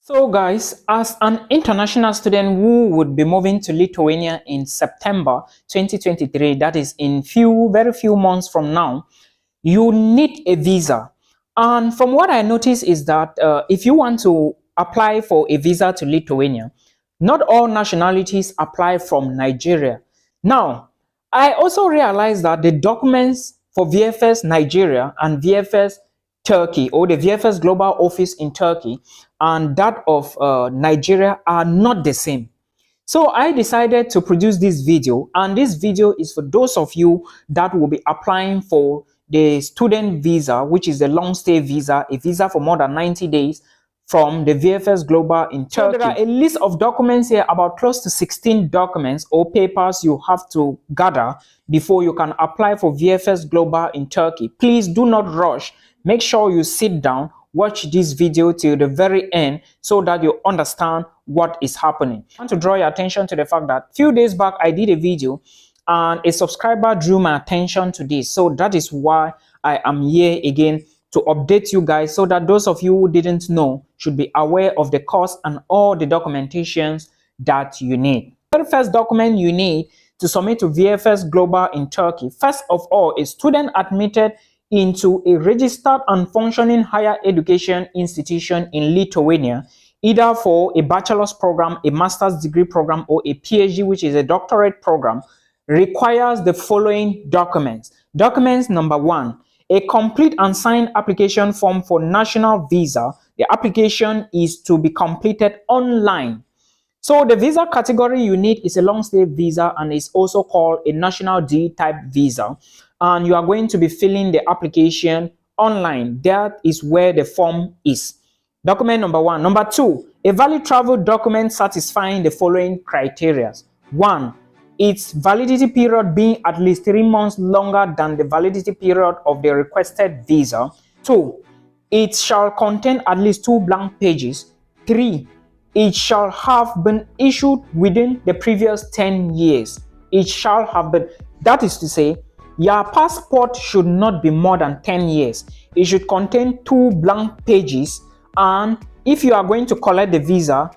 So guys, as an international student who would be moving to Lithuania in September 2023, that is in very few months from now, you need a visa. And from what I noticed is that if you want to apply for a visa to Lithuania, not all nationalities apply from Nigeria. Now, I also realized that the documents for VFS Nigeria and VFS Turkey, or the VFS Global Office in Turkey, and that of Nigeria are not the same. So I decided to produce this video, and this video is for those of you that will be applying for the student visa, which is a long stay visa, a visa for more than 90 days from the VFS Global in Turkey. So there are a list of documents here, about close to 16 documents or papers you have to gather before you can apply for VFS Global in Turkey. Please do not rush. Make sure you sit down, watch this video till the very end so that you understand what is happening. I want to draw your attention to the fact that a few days back I did a video and a subscriber drew my attention to this. So that is why I am here again to update you guys, so that those of you who didn't know should be aware of the cost and all the documentations that you need. The very first document you need to submit to VFS Global in Turkey, first of all, is student admitted into a registered and functioning higher education institution in Lithuania, either for a bachelor's program, a master's degree program, or a PhD, which is a doctorate program, requires the following documents. Documents number 1, a complete and signed application form for national visa. The application is to be completed online. So the visa category you need is a long stay visa, and is also called a national D type visa. And you are going to be filling the application online. That is where the form is. Document number 1. Number 2, a valid travel document satisfying the following criteria. 1, its validity period being at least 3 months longer than the validity period of the requested visa. 2, it shall contain at least 2 blank pages. 3, it shall have been issued within the previous 10 years. It shall have been, that is to say, your passport should not be more than 10 years. It should contain 2 blank pages, and if you are going to collect the visa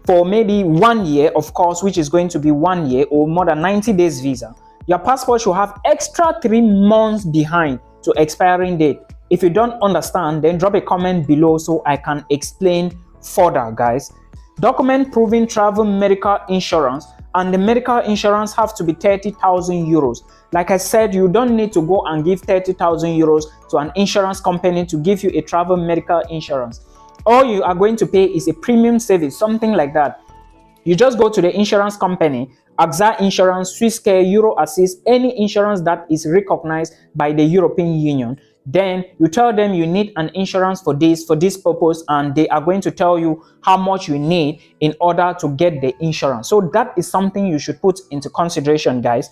for maybe 1 year, of course, which is going to be 1 year or more than 90 days visa, your passport should have extra 3 months behind to expiring date. If you don't understand, then drop a comment below so I can explain further, guys. Document proving travel medical insurance, and the medical insurance have to be 30,000 euros. Like I said, you don't need to go and give 30,000 euros to an insurance company to give you a travel medical insurance. All you are going to pay is a premium service, something like that. You just go to the insurance company, AXA Insurance, Swisscare, EuroAssist, any insurance that is recognized by the European Union. Then you tell them you need an insurance for this purpose, and they are going to tell you how much you need in order to get the insurance. So that is something you should put into consideration, guys.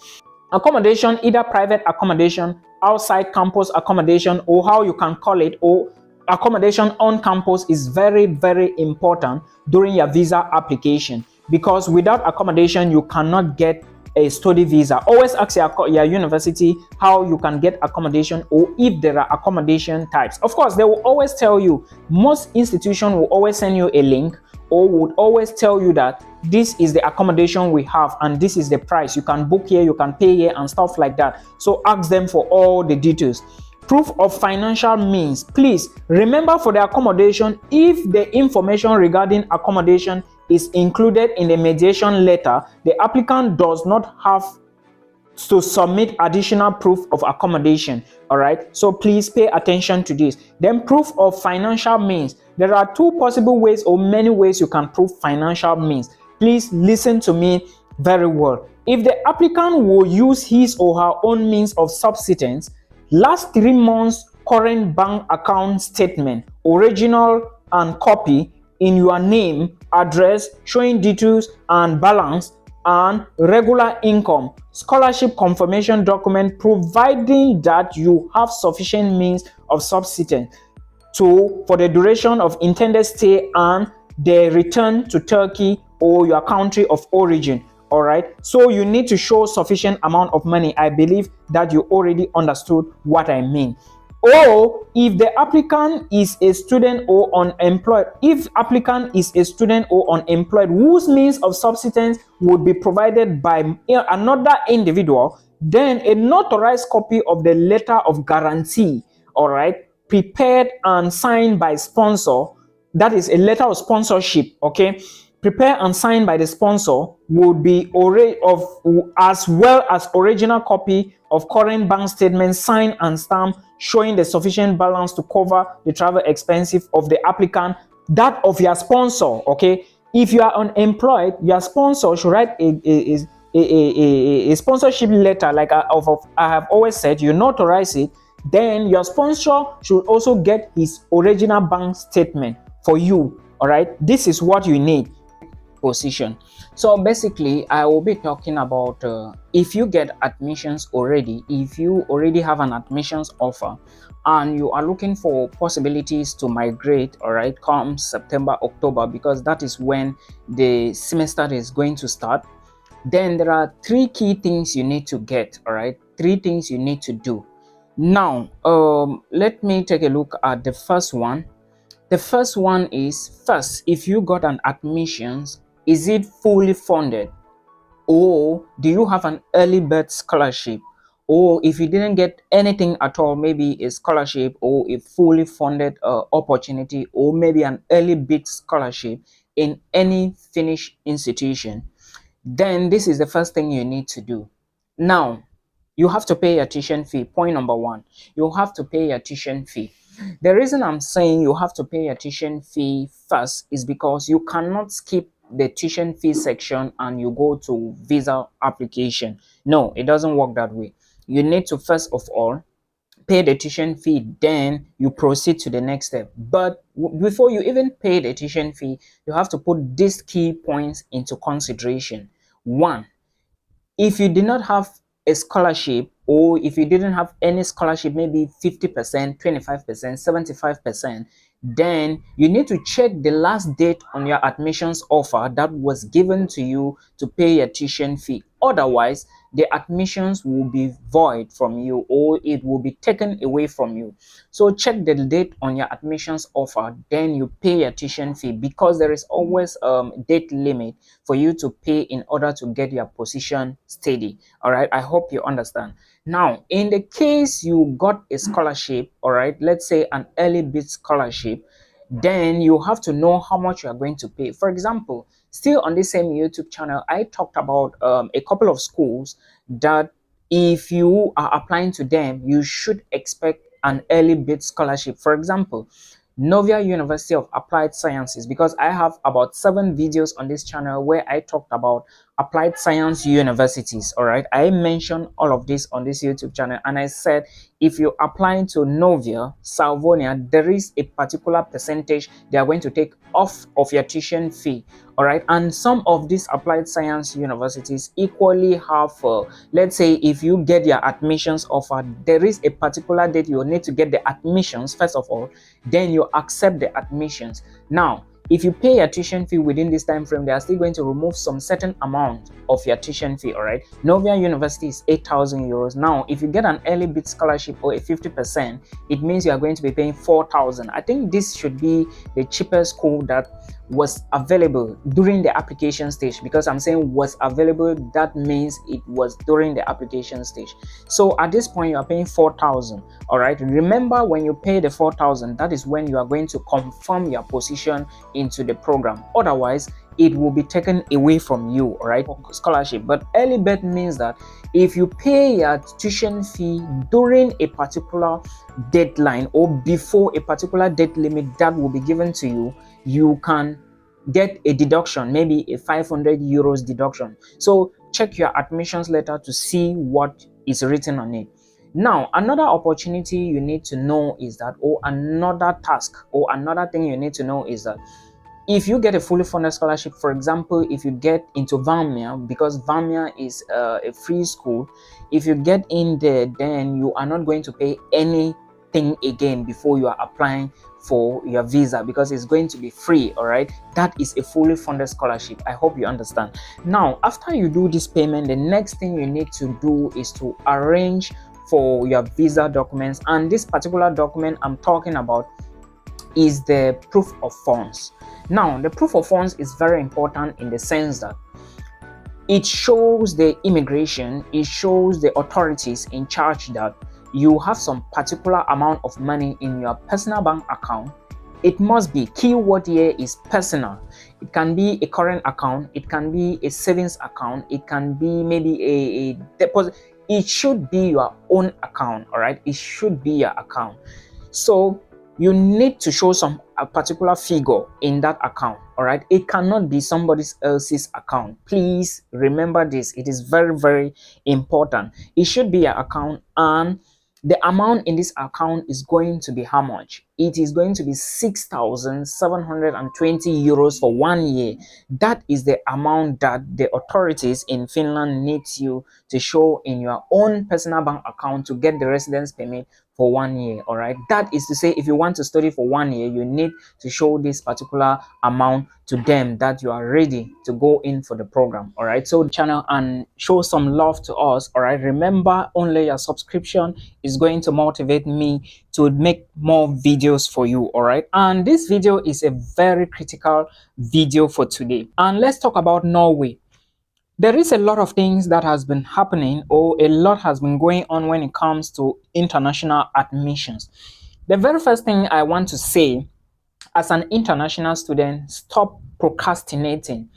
Accommodation, either private accommodation, outside campus accommodation, or how you can call it, or accommodation on campus, is very, very important during your visa application, because without accommodation you cannot get a study visa. Always ask your university how you can get accommodation, or if there are accommodation types. Of course, they will always tell you, most institutions will always send you a link, or would always tell you that this is the accommodation we have and this is the price. You can book here, you can pay here, and stuff like that. So ask them for all the details. Proof of financial means. Please remember, for the accommodation, if the information regarding accommodation is included in the mediation letter, the applicant does not have to submit additional proof of accommodation. All right, so please pay attention to this. Then proof of financial means. There are 2 possible ways, or many ways you can prove financial means. Please listen to me very well. If the applicant will use his or her own means of subsistence, last 3 months current bank account statement, original and copy, in your name, address, showing details and balance, and regular income, scholarship confirmation document, providing that you have sufficient means of subsistence for the duration of intended stay and the return to Turkey or your country of origin. All right, so you need to show sufficient amount of money. I believe that you already understood what I mean. Or if the applicant is a student or unemployed, if applicant is a student or unemployed whose means of subsistence would be provided by another individual, then a notarized copy of the letter of guarantee, all right, prepared and signed by sponsor, that is a letter of sponsorship, okay, prepared and signed by the sponsor, would be as well as original copy of current bank statement signed and stamped showing the sufficient balance to cover the travel expenses of the applicant, that of your sponsor, okay. If you are unemployed, your sponsor should write a sponsorship letter, like I have always said. You notarize it, then your sponsor should also get his original bank statement for you, all right. This is what you need. Position. So basically I will be talking about if you get admissions already, if you already have an admissions offer and you are looking for possibilities to migrate, all right, come September, October, because that is when the semester is going to start, then there are three key things you need to get, all right, three things you need to do. Now let me take a look at the first one. The first one is, first, if you got an admissions, is it fully funded? Or do you have an early bird scholarship? Or if you didn't get anything at all, maybe a scholarship or a fully funded opportunity, or maybe an early bid scholarship in any Finnish institution, then this is the first thing you need to do. Now, you have to pay your tuition fee. Point number one, you have to pay your tuition fee. The reason I'm saying you have to pay your tuition fee first is because you cannot skip the tuition fee section and you go to visa application. No, it doesn't work that way. You need to first of all pay the tuition fee, then you proceed to the next step. But before you even pay the tuition fee, you have to put these key points into consideration. One, if you did not have a scholarship, or if you didn't have any scholarship, maybe 50%, 25%, 75%, then you need to check the last date on your admissions offer that was given to you to pay your tuition fee. Otherwise, the admissions will be void from you, or it will be taken away from you. So check the date on your admissions offer, then you pay your tuition fee, because there is always a date limit for you to pay in order to get your position steady. All right, I hope you understand. Now, in the case you got a scholarship, all right, let's say an early bid scholarship, then you have to know how much you are going to pay. For example, still on the same YouTube channel, I talked about a couple of schools that if you are applying to them, you should expect an early bid scholarship. For example, Norway University of Applied Sciences, because I have about 7 videos on this channel where I talked about applied science universities. All right, I mentioned all of this on this YouTube channel, and I said if you're applying to Norway, Salvonia, there is a particular percentage they are going to take off of your tuition fee. All right, and some of these applied science universities equally have let's say if you get your admissions offer, there is a particular date you need to get the admissions first of all, then you accept the admissions. Now, if you pay your tuition fee within this time frame, they are still going to remove some certain amount of your tuition fee. All right, Norway University is 8,000 euros. Now, if you get an early bid scholarship or a 50%, it means you are going to be paying 4,000. I think this should be the cheapest school that was available during the application stage. Because I'm saying was available, that means it was during the application stage. So at this point, you are paying 4,000. all right, remember, when you pay the 4,000, that is when you are going to confirm your position into the program. Otherwise, it will be taken away from you, all right, scholarship. But early bird means that if you pay your tuition fee during a particular deadline or before a particular date limit that will be given to you, you can get a deduction, maybe a 500 euros deduction. So check your admissions letter to see what is written on it. Now, another opportunity you need to know is that, or another task or another thing you need to know is that if you get a fully funded scholarship, for example, if you get into VAMIA, because VAMIA is a free school, if you get in there, then you are not going to pay anything again before you are applying for your visa, because it's going to be free. All right, that is a fully funded scholarship. I hope you understand. Now, after you do this payment, the next thing you need to do is to arrange for your visa documents, and this particular document I'm talking about is the proof of funds. Now, the proof of funds is very important in the sense that it shows the immigration, it shows the authorities in charge that you have some particular amount of money in your personal bank account. It must be, keyword here is personal. It can be a current account, it can be a savings account, it can be maybe a deposit. It should be your own account, all right? It should be your account. So you need to show a particular figure in that account, all right? It cannot be somebody else's account. Please remember this. It is very, very important. It should be your account, and the amount in this account is going to be how much? It is going to be 6,720 euros for 1 year. That is the amount that the authorities in Finland need you to show in your own personal bank account to get the residence permit for 1 year, all right? That is to say, if you want to study for 1 year, you need to show this particular amount to them that you are ready to go in for the program, all right? So the channel and show some love to us, all right? Remember, only your subscription is going to motivate me to make more videos for you, all right? And this video is a very critical video for today. And let's talk about Norway. There is a lot of things that has been happening, or a lot has been going on when it comes to international admissions. The very first thing I want to say, as an international student, stop procrastinating,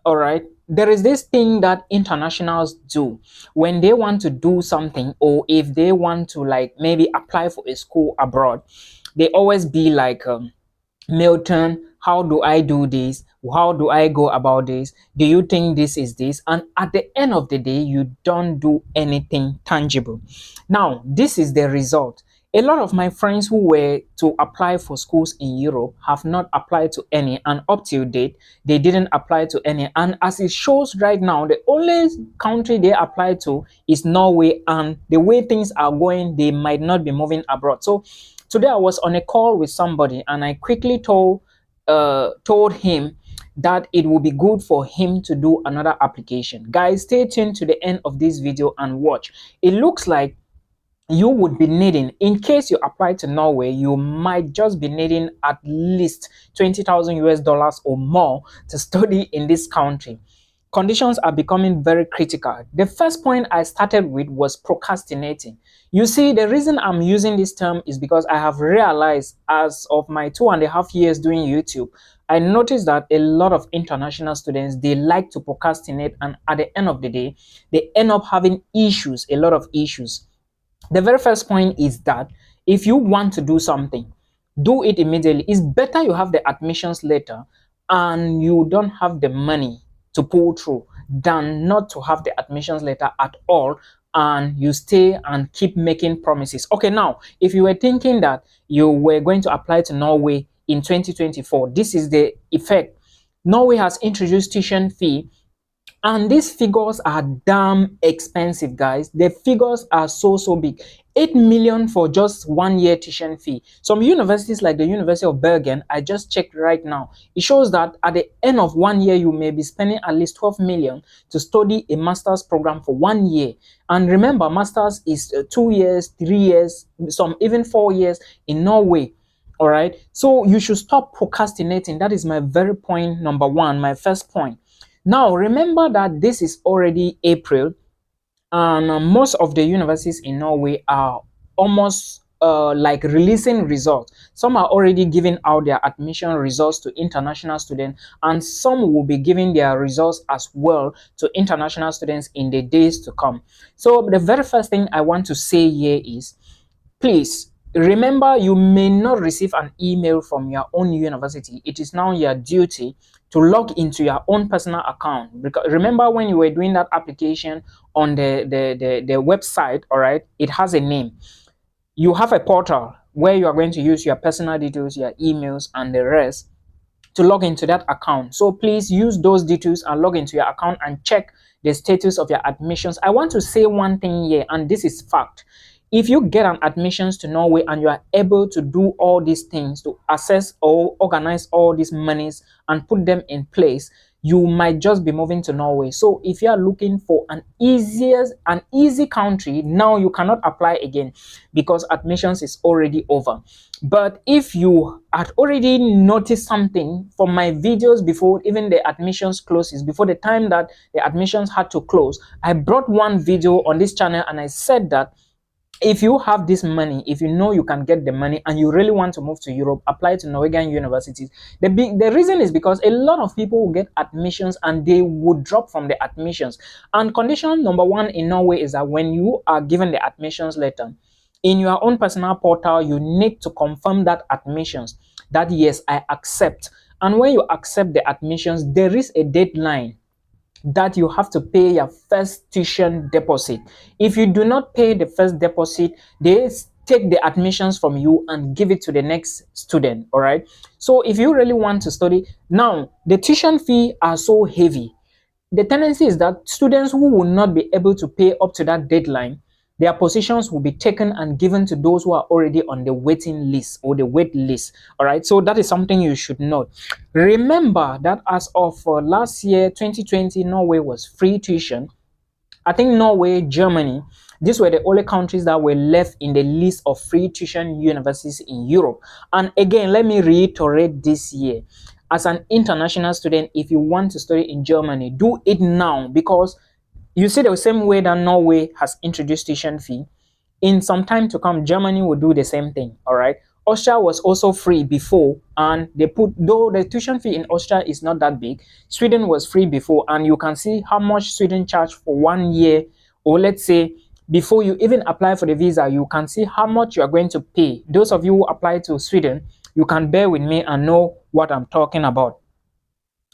all right? There is this thing that internationals do when they want to do something, or if they want to like maybe apply for a school abroad. They always be like, Milton, how do I do this? How do I go about this? Do you think this is this? And at the end of the day, you don't do anything tangible. Now, this is the result. A lot of my friends who were to apply for schools in Europe have not applied to any, and up to date, they didn't apply to any. And as it shows right now, the only country they applied to is Norway, and the way things are going, they might not be moving abroad. So today I was on a call with somebody, and I quickly told him that it will be good for him to do another application. Guys, stay tuned to the end of this video and watch. It looks like you would be needing, in case you apply to Norway, you might just be needing at least 20,000 US dollars or more to study in this country. Conditions are becoming very critical. The first point I started with was procrastinating. You see, the reason I'm using this term is because I have realized, as of my 2.5 years doing YouTube, I noticed that a lot of international students, they like to procrastinate, and at the end of the day, they end up having issues, a lot of issues. The very first point is that if you want to do something, do it immediately. It's better you have the admissions letter and you don't have the money to pull through than not to have the admissions letter at all and you stay and keep making promises. Okay, now, if you were thinking that you were going to apply to Norway in 2024, this is the effect. Norway has introduced tuition fee, and these figures are damn expensive, guys. The figures are so big. 8 million for just 1 year tuition fee. Some universities like the University of Bergen, I just checked right now, it shows that at the end of 1 year, you may be spending at least 12 million to study a master's program for 1 year. And remember, master's is 2 years, 3 years, some even 4 years in Norway. All right. So you should stop procrastinating. That is my very point number one, my first point. Now, remember that this is already April, and most of the universities in Norway are almost like releasing results. Some are already giving out their admission results to international students, and some will be giving their results as well to international students in the days to come. So the very first thing I want to say here is, please remember, you may not receive an email from your own university. It is now your duty to log into your own personal account. Because remember, when you were doing that application on the website, all right, it has a name. You have a portal where you are going to use your personal details, your emails, and the rest to log into that account. So please use those details and log into your account and check the status of your admissions. I want to say one thing here, and this is fact. If you get an admissions to Norway and you are able to do all these things to assess or organize all these monies and put them in place, you might just be moving to Norway. So if you are looking for an easy country, now you cannot apply again because admissions is already over. But if you had already noticed something from my videos before even the admissions closes, before the time that the admissions had to close, I brought one video on this channel and I said that if you have this money, if you know you can get the money and you really want to move to Europe, apply to Norwegian universities. The reason is because a lot of people will get admissions and they would drop from the admissions. And condition number one in Norway is that when you are given the admissions letter, in your own personal portal, you need to confirm that admissions, that yes, I accept. And when you accept the admissions, there is a deadline that you have to pay your first tuition deposit. If you do not pay the first deposit, they take the admissions from you and give it to the next student. All right. So if you really want to study, now the tuition fee are so heavy. The tendency is that students who will not be able to pay up to that deadline, their positions will be taken and given to those who are already on the waiting list or the wait list. All right, so that is something you should note. Remember that as of last year, 2020, Norway was free tuition. I think Norway, Germany, these were the only countries that were left in the list of free tuition universities in Europe. And again, let me reiterate this year. As an international student, if you want to study in Germany, do it now, because you see the same way that Norway has introduced tuition fee. In some time to come, Germany will do the same thing. All right. Austria was also free before, and they put, though the tuition fee in Austria is not that big, Sweden was free before, and you can see how much Sweden charged for 1 year, or let's say before you even apply for the visa, you can see how much you are going to pay. Those of you who apply to Sweden, you can bear with me and know what I'm talking about.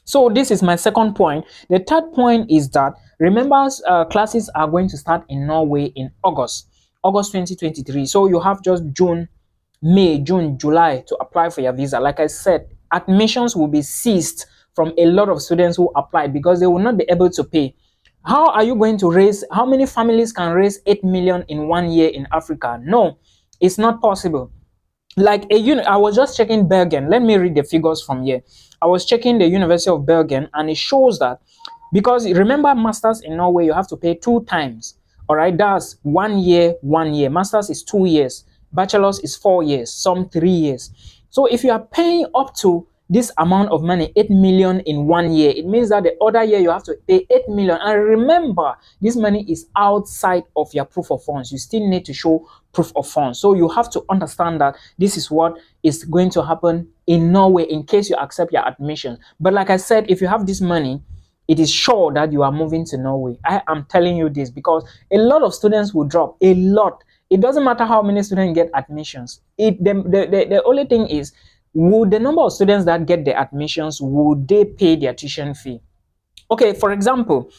So this is my second point. The third point is that, remember, classes are going to start in Norway in August 2023. So you have just May, June, July to apply for your visa. Like I said, admissions will be ceased from a lot of students who applied because they will not be able to pay. How are you going to raise, how many families can raise 8 million in 1 year in Africa? No, it's not possible. Like a unit, I was just checking Bergen. Let me read the figures from here. I was checking the University of Bergen, and it shows that, because remember, masters in Norway you have to pay 2 times. All right, that's 1 year, 1 year. Masters is 2 years. Bachelors is 4 years, some 3 years. So if you are paying up to this amount of money, 8 million in 1 year, it means that the other year you have to pay 8 million. And remember, this money is outside of your proof of funds. You still need to show proof of funds. So you have to understand that this is what is going to happen in Norway in case you accept your admission. But like I said, if you have this money, it is sure that you are moving to Norway. I am telling you this because a lot of students will drop, a lot. It doesn't matter how many students get admissions. The only thing is, would the number of students that get the admissions, would they pay their tuition fee? Okay, for example,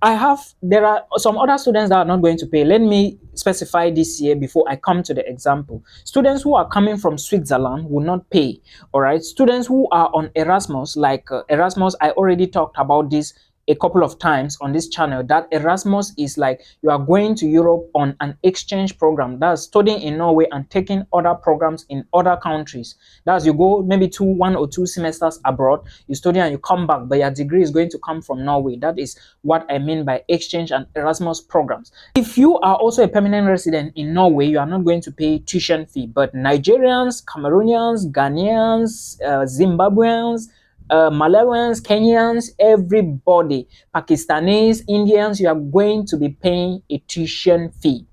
there are some other students that are not going to pay. Let me specify this here before I come to the example. Students who are coming from Switzerland will not pay. All right, students who are on Erasmus, like Erasmus, I already talked about this a couple of times on this channel, that Erasmus is like you are going to Europe on an exchange program. That's studying in Norway and taking other programs in other countries. That's you go maybe 1 or 2 semesters abroad, you study and you come back, but your degree is going to come from Norway. That is what I mean by exchange and Erasmus programs. If you are also a permanent resident in Norway, you are not going to pay tuition fee, but Nigerians, Cameroonians, Ghanaians, Zimbabweans, Malawians, Kenyans, everybody, Pakistanis, Indians, you are going to be paying a tuition fee.